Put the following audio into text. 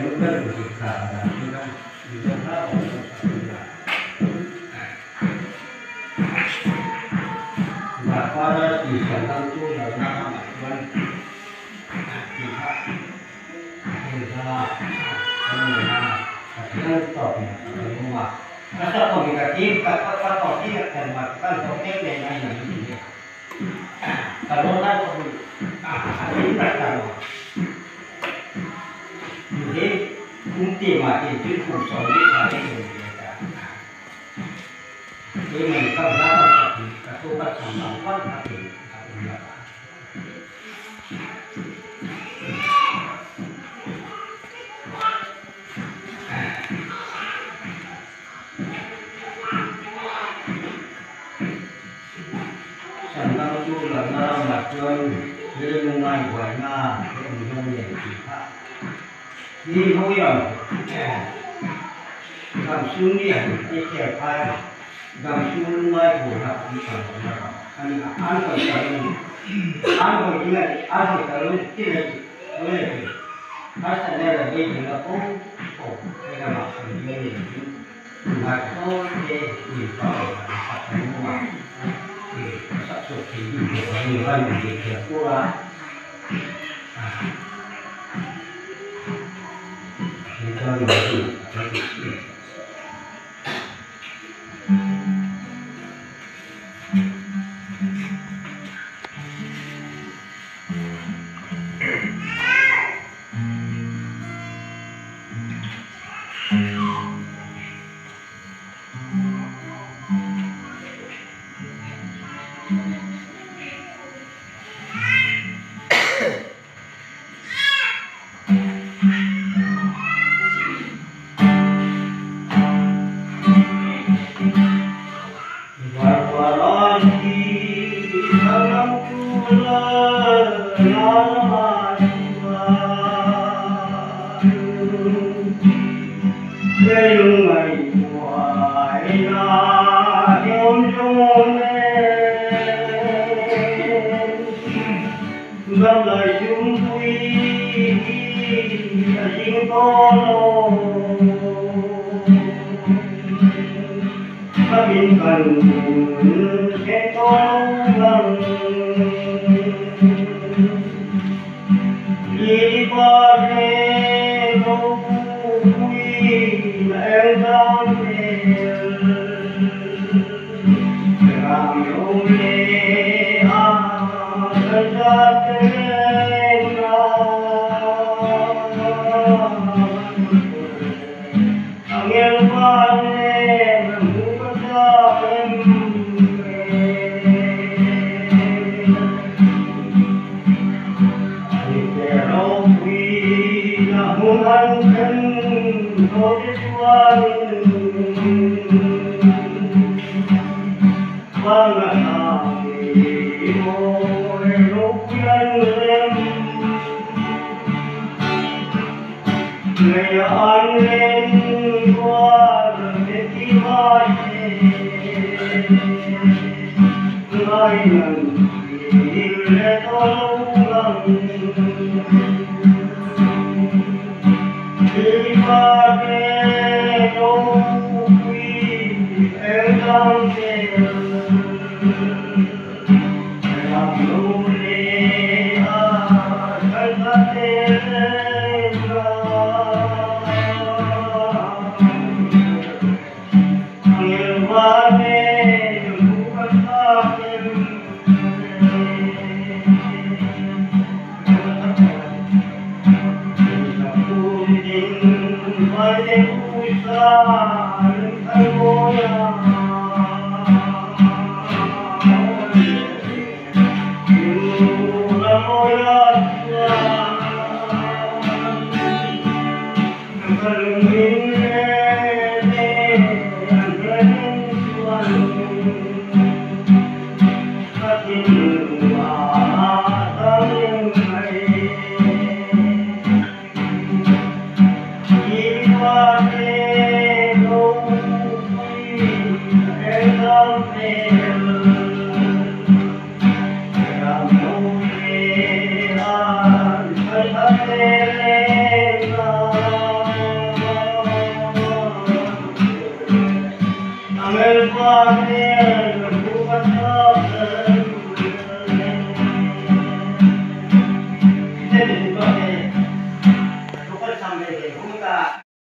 bukan bersikap dan bukan bicara orang para di sana itu karena kemajuan pihak usaha pengguna stoknya semua kata komunikatif kata topik dan melakukan topik yang lain kalau nak ini pertama jadi kunci mati itu kunci hari ini ini mereka berapa kasukan sambal hati sambal itu karena macam dia mulai banyak untuk kita ini hoiam langsung dia dikepai langsung mulai buat ini apa kalau tidak boleh asalnya lagi dengan dengan maksud ini atau di bawah semua satu ini kan dia kurang kita lagi Hare Rama Swami